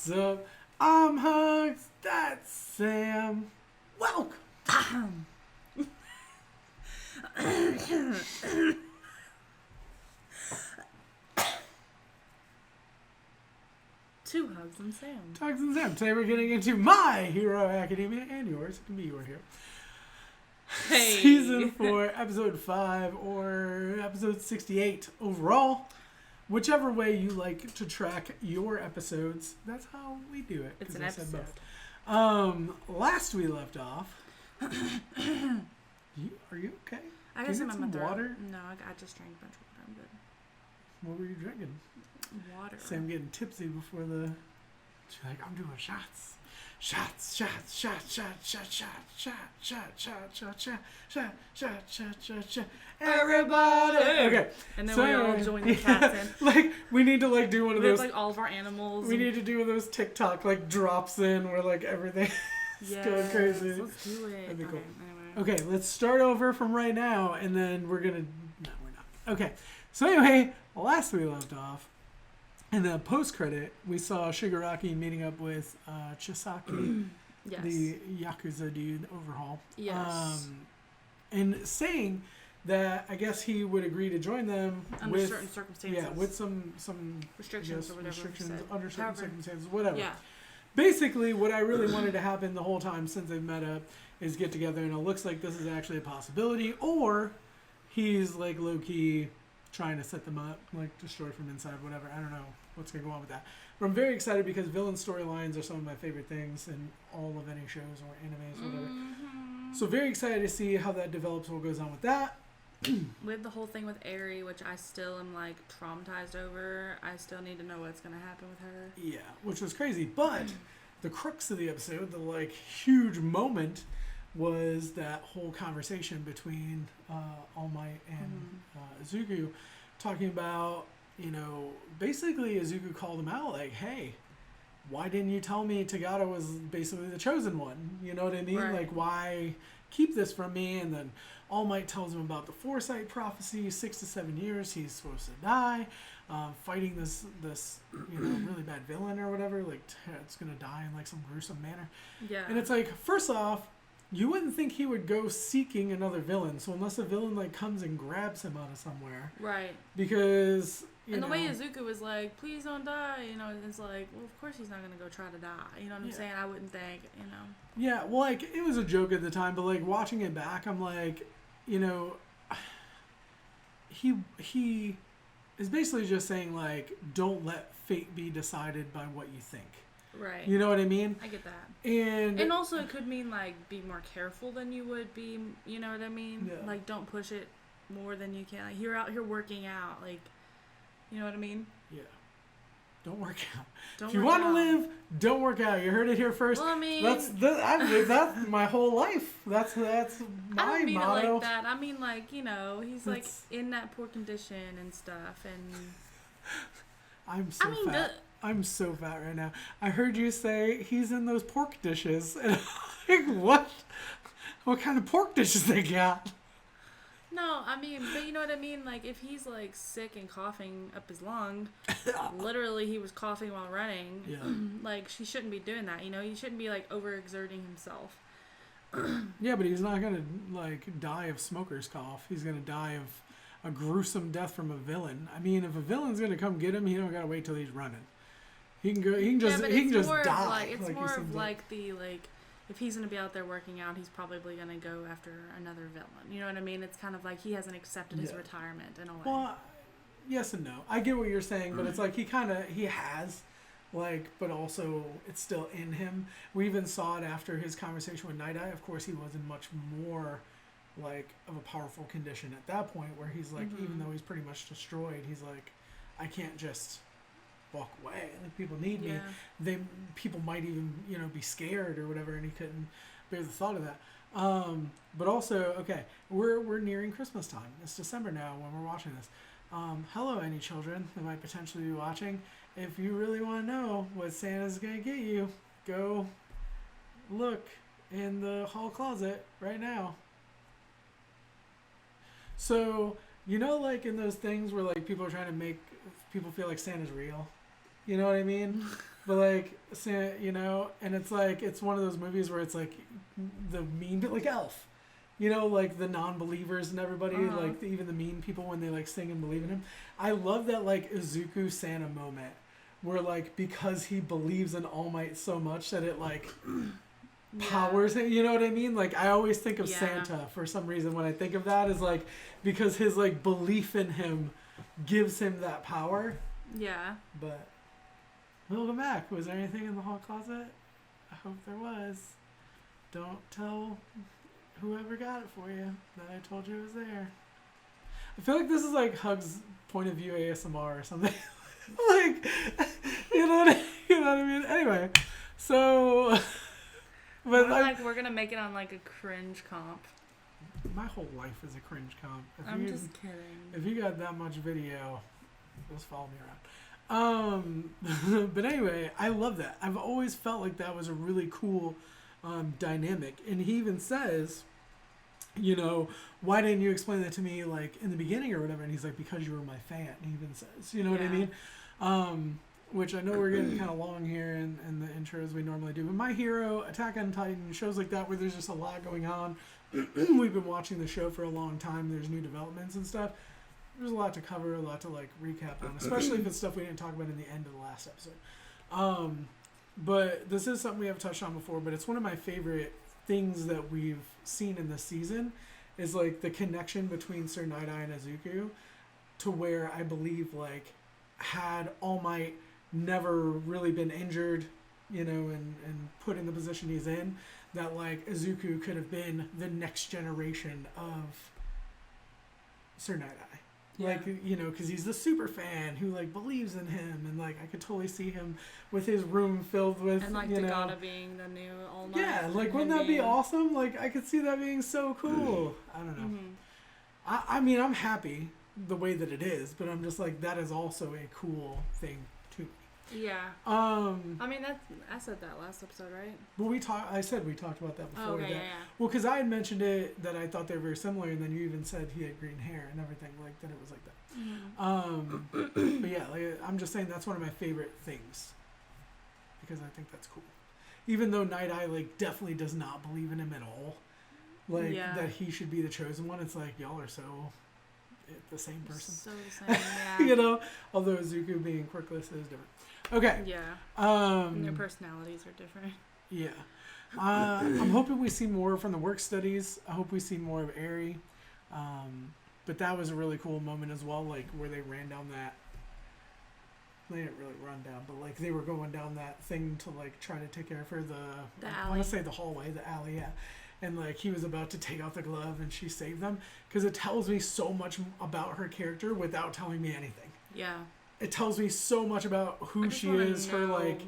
What's up? I'm Hugz. That's Sam. Welcome. To Hugz and Sam. Hugz and Sam. Today we're getting into My Hero Academia and yours. It can be your hero. Hey. Season 4, episode 5, or episode 68 overall. Whichever way you like to track your episodes, that's how we do it. It's an I said episode. both. Last we left off. Are you okay? I Can got you some get in my some throat. water? No, I just drank a bunch of water. I'm good. What were you drinking? Water. Sam getting tipsy before the... She's like, I'm doing shots. Shots, shots, shots, shots, shots, shots, shots, shots, shots, shots, shots, shots, shots, shots. Everybody! Okay. And then so, we all join the cats in. Like, we need to, like, do one of We have, those... like, all of our animals. We need to do one of those TikTok, like, drops in where, like, everything is going crazy. Let's do it. That'd be cool. Anyway. Okay, let's start over from right now, and then we're gonna... No, we're not. Okay. So anyway, last we left off, in the post-credit, we saw Shigaraki meeting up with Chisaki, Yes. the Yakuza dude overhaul. Yes. And saying that I guess he would agree to join them Under with certain circumstances. yeah, with some restrictions or whatever. restrictions said. under certain However, circumstances, whatever. Yeah. Basically, what I really wanted to happen the whole time since they've met up is get together, and it looks like this is actually a possibility, or he's like low-key trying to set them up, like destroy from inside, whatever. I don't know what's going to go on with that. But I'm very excited because villain storylines are some of my favorite things in all of any shows or animes or whatever. Mm-hmm. So very excited to see how that develops, what goes on with that. We have the whole thing with Eri, which I still am like traumatized over. I still need to know what's going to happen with her. Yeah, which was crazy. But the crux of the episode, the like huge moment, was that whole conversation between All Might and Izuku, talking about, you know, basically Izuku called him out like, hey, why didn't you tell me Togata was basically the chosen one? You know what I mean? Right. Like, why keep this from me? And then All Might tells him about the foresight prophecy, 6 to 7 years he's supposed to die, fighting this you know, really bad villain or whatever, like it's gonna die in like some gruesome manner. Yeah. And it's like, first off, you wouldn't think he would go seeking another villain, so unless a villain like comes and grabs him out of somewhere, Right. because And the way Izuku was like, please don't die, you know, it's like, well, of course he's not going to go try to die. You know what I'm saying? I wouldn't think, you know. Yeah, well, like, it was a joke at the time, but, like, watching it back, I'm like, you know, he is basically just saying, like, don't let fate be decided by what you think. Right. You know what I mean? I get that. And also it could mean, like, be more careful than you would be, you know what I mean? Yeah. Like, don't push it more than you can. Like, you're out here working out, like, you know what I mean? yeah, don't work out. Don't If you work want to out. live, don't work out. You heard it here first. Well, I mean... I've lived that my whole life. That's my I don't mean motto. it like that. I mean, like, you know, he's, like, That's- in that poor condition and stuff, and... I'm so fat. I'm so fat right now. I heard you say he's in those pork dishes. And I'm like, what? What kind of pork dishes they got? No, I mean, but you know what I mean? Like, if he's, like, sick and coughing up his lung, literally he was coughing while running, Yeah. like, she shouldn't be doing that, you know? He shouldn't be, like, overexerting himself. Yeah, but he's not going to, like, die of smoker's cough. He's going to die of a gruesome death from a villain. I mean, if a villain's going to come get him, he don't got to wait till he's running. He can go, he can just, yeah, but he can just more die. Of, like, it's like more he of, seems like, the, like, if he's going to be out there working out, he's probably going to go after another villain. You know what I mean? It's kind of like he hasn't accepted his retirement in a way. Well, yes and no. I get what you're saying, but it's like he has, like, but also it's still in him. We even saw it after his conversation with Night Eye. Of course, he was in much more, like, of a powerful condition at that point where he's like, even though he's pretty much destroyed, he's like, I can't just walk away. Like, people need me. People might even, you know, be scared or whatever, and he couldn't bear the thought of that. But also, okay, we're nearing Christmas time. It's December now when we're watching this. Hello, any children that might potentially be watching. If you really want to know what Santa's gonna get you, go look in the hall closet right now. So, you know, like in those things where like people are trying to make people feel like Santa's real. You know what I mean? But like, you know, and it's like, it's one of those movies where it's like the mean, like Elf. You know, like the non-believers and everybody, like even the mean people when they like sing and believe in him. I love that like Izuku Santa moment where like because he believes in All Might so much that it like powers him. You know what I mean? Like I always think of Santa for some reason when I think of that is like because his like belief in him gives him that power. Yeah. But welcome back. Was there anything in the hall closet? I hope there was. Don't tell whoever got it for you that I told you it was there. I feel like this is like Hugz' point of view ASMR or something. Like, you know what I mean? Anyway, so, but like we're gonna make it on like a cringe comp. My whole life is a cringe comp. I'm just kidding. If you got that much video, just follow me around. But anyway, I love that. I've always felt like that was a really cool dynamic, and he even says, you know, why didn't you explain that to me like in the beginning or whatever? And he's like, because you were my fan. He even says, you know what I mean? Which I know we're getting kind of long here in the intro as we normally do. But My Hero, Attack on Titan, shows like that where there's just a lot going on. We've been watching the show for a long time. There's new developments and stuff. There's a lot to cover, a lot to like recap on, especially if it's stuff we didn't talk about in the end of the last episode. But this is something we have touched on before, but it's one of my favorite things that we've seen in this season is like the connection between Sir Night-Eye and Izuku to where I believe like had All Might never really been injured, you know, and put in the position he's in, that like Izuku could have been the next generation of Sir Night-Eye. Like, you know, because he's the super fan who, like, believes in him. And, like, I could totally see him with his room filled with, and, like, you know. Togata being the new All Might. Yeah, like, wouldn't that be awesome? Like, I could see that being so cool. I don't know. I mean, I'm happy the way that it is. But I'm just like, that is also a cool thing, too. Yeah. I mean, I said that last episode, right? Well, I said we talked about that before. Okay, yeah. Well, because I had mentioned it, that I thought they were very similar, and then you even said he had green hair and everything, like, that it was like that. But yeah, like, I'm just saying that's one of my favorite things. Because I think that's cool. Even though Night-Eye, like, definitely does not believe in him at all. Like, that he should be the chosen one. It's like, y'all are so the same person. So the same, yeah. You know? Although Izuku being quirkless is different. Okay. Yeah. And their personalities are different. Yeah. I'm hoping we see more from the work studies. I hope we see more of Eri. But that was a really cool moment as well, like where they ran down that. They didn't really run down, but like they were going down that thing to like try to take care of her. The alley. I want to say the hallway, the alley, yeah. And like he was about to take off the glove and she saved them. Because it tells me so much about her character without telling me anything. Yeah. It tells me so much about who she is, her like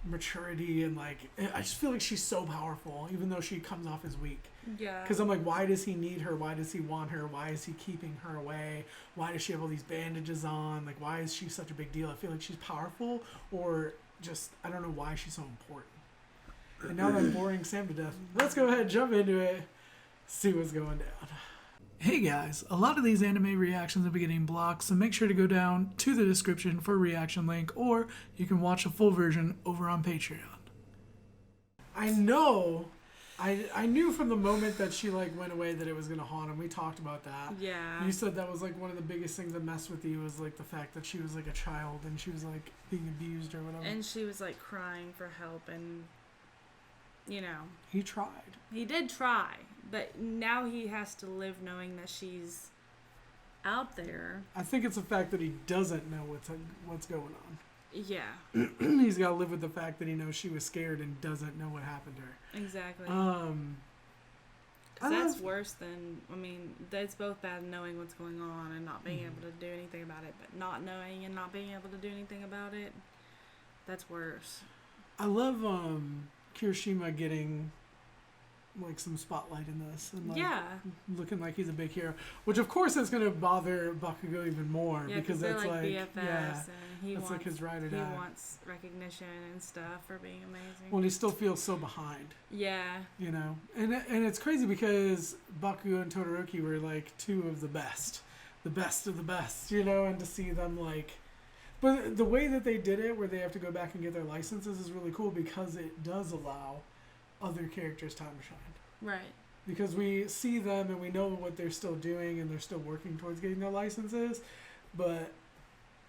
maturity, and like I just feel like she's so powerful, even though she comes off as weak. Yeah. Because I'm like, why does he need her? Why does he want her? Why is he keeping her away? Why does she have all these bandages on? Like, why is she such a big deal? I feel like she's powerful, or just I don't know why she's so important. And now that I'm boring Sam to death, let's go ahead and jump into it, see what's going down. Hey guys, a lot of these anime reactions will be getting blocked, so make sure to go down to the description for a reaction link, or you can watch a full version over on Patreon. I know, I knew from the moment that she like went away that it was going to haunt him. We talked about that. Yeah. You said that was like one of the biggest things that messed with you was like the fact that she was like a child and she was like being abused or whatever. And she was like crying for help, and you know. He tried. He did try. But now he has to live knowing that she's out there. I think it's the fact that he doesn't know what's going on. Yeah. He's got to live with the fact that he knows she was scared and doesn't know what happened to her. Exactly. That's worse than, I mean, it's both bad knowing what's going on and not being able to do anything about it, but not knowing and not being able to do anything about it, that's worse. I love Kirishima getting like some spotlight in this and like looking like he's a big hero, which of course is going to bother Bakugo even more because that's like BFFs and he that's wants, like his ride or die. He wants recognition and stuff for being amazing. Well, he still feels so behind. Yeah. You know, and it's crazy because Bakugo and Todoroki were like two of the best of the best, you know, and to see them like But the way that they did it, where they have to go back and get their licenses, is really cool because it does allow other characters time to shine. Right. Because we see them and we know what they're still doing and they're still working towards getting their licenses, but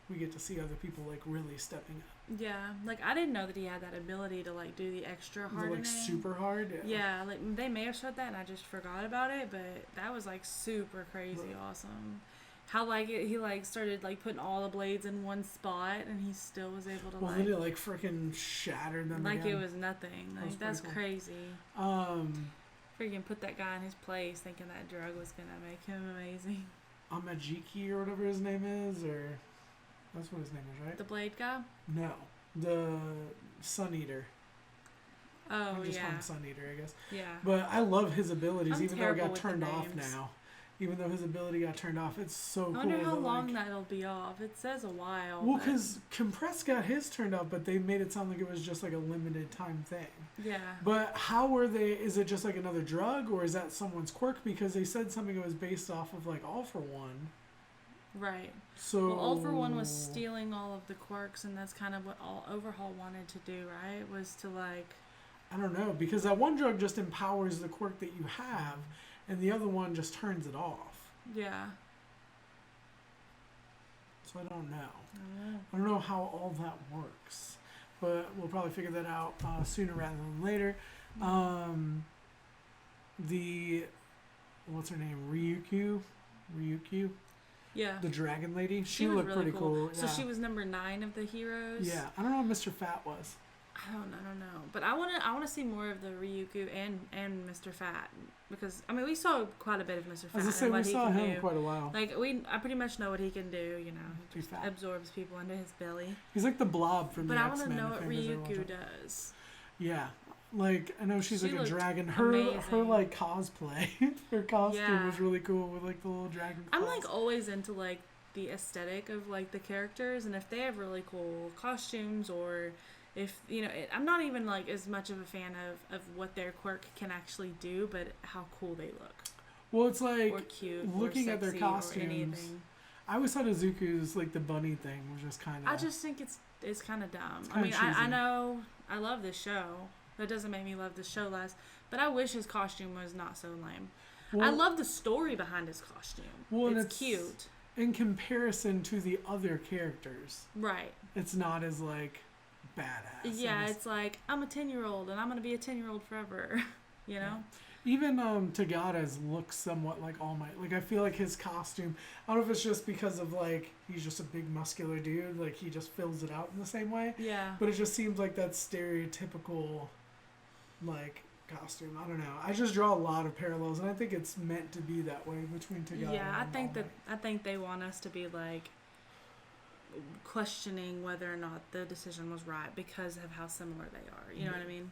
we get to see other people like really stepping up. Yeah, like I didn't know that he had that ability to like do the extra hardening. Like super hard. Yeah, like they may have showed that and I just forgot about it, but that was like super crazy awesome. How like he like started like putting all the blades in one spot and he still was able to well, then it like freaking shattered them like again. it was nothing. Like that's cool. Crazy. Freaking put that guy in his place thinking that drug was gonna make him amazing. Amajiki or whatever his name is, or that's what his name is, right? The blade guy? No, the Sun Eater. Oh, I just call him Sun Eater, I guess. Yeah. But I love his abilities, I'm even though it got with turned the off names. now. Even though his ability got turned off, it's so cool. I wonder how long like, that'll be off. It says a while. Well, because Compress got his turned off, but they made it sound like it was just like a limited time thing. Yeah. But how were they? Is it just like another drug, or is that someone's quirk? Because they said something that was based off of like All for One. Right. So well, All for One was stealing all of the quirks, and that's kind of what Overhaul wanted to do, right? Was to like. I don't know, because that one drug just empowers the quirk that you have, and the other one just turns it off. Yeah. So I don't know. I don't know how all that works, but we'll probably figure that out sooner rather than later. The what's her name? Ryukyu. Yeah. The dragon lady. She was looked really pretty cool. So she was number 9 of the heroes. Yeah. I don't know what Mr. Fat was. I don't know. But I wanna see more of the Ryukyu and Mr. Fat, because I mean we saw quite a bit of Mr. Fat. As I say, we saw him quite a while. Like I pretty much know what he can do. You know, he just absorbs people into his belly. He's like the Blob from the X-Men. But I want to know what Ryukyu does. Yeah. Like I know she's like a dragon. Her like cosplay, her costume was really cool with like the little dragon claws. I'm like always into like the aesthetic of like the characters, and if they have really cool costumes, or if you know, I'm not even like as much of a fan of what their quirk can actually do, but how cool they look. Well, it's like or cute, looking or at their costumes. I always thought Izuku's like the bunny thing was just kind of. I just think it's kind of dumb. I mean, I know I love this show. That doesn't make me love the show less, but I wish his costume was not so lame. Well, I love the story behind his costume. Well, it's cute. In comparison to the other characters. Right. It's not as like badass. Yeah, it's like I'm a 10-year-old and I'm gonna be a 10-year-old forever. You know. Yeah. Even Togata's looks somewhat like All Might. Like I feel like his costume. I don't know if it's just because of like he's just a big muscular dude. Like he just fills it out in the same way. Yeah. But it just seems like that stereotypical. Like costume, I don't know. I just draw a lot of parallels, and I think it's meant to be that way between Togata. Yeah, I think they want us to be like questioning whether or not the decision was right because of how similar they are. You know what I mean?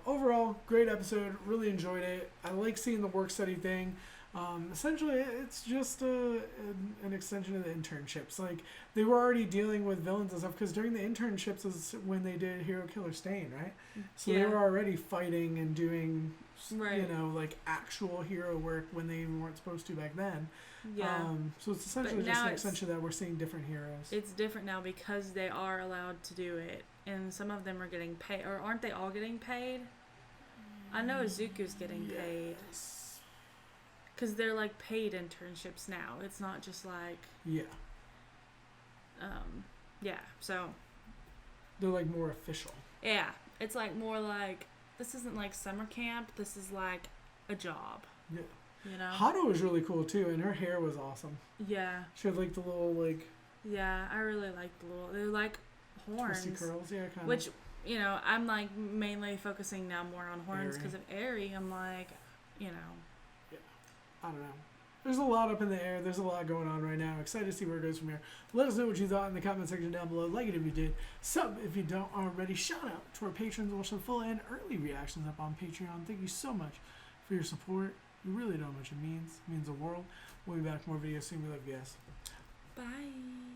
Overall, great episode. Really enjoyed it. I like seeing the work study thing. Essentially, it's just an extension of the internships. Like, they were already dealing with villains and stuff, because during the internships is when they did Hero Killer Stain, right? So they were already fighting and doing, you know, like, actual hero work when they weren't supposed to back then. Yeah. So it's essentially just an extension that we're seeing different heroes. It's different now because they are allowed to do it, and some of them are getting paid, or aren't they all getting paid? I know Izuku's getting paid. Because they're like paid internships now. It's not just like. Yeah. Yeah. So. They're like more official. Yeah. It's like more like, this isn't like summer camp. This is like a job. Yeah. You know? Hato was really cool too, and her hair was awesome. Yeah. She had like the little like. Yeah, I really liked the little. They're like horns. Twisty curls, yeah, kind of. Which, you know, I'm like mainly focusing now more on horns because of Aerie. I'm like, you know. I don't know. There's a lot up in the air. There's a lot going on right now. Excited to see where it goes from here. Let us know what you thought in the comment section down below. Like it if you did. Sub if you don't already. Shout out to our patrons. Watch some full and early reactions up on Patreon. Thank you so much for your support. You really know how much it means. It means the world. We'll be back with more videos soon. We love you guys. Bye.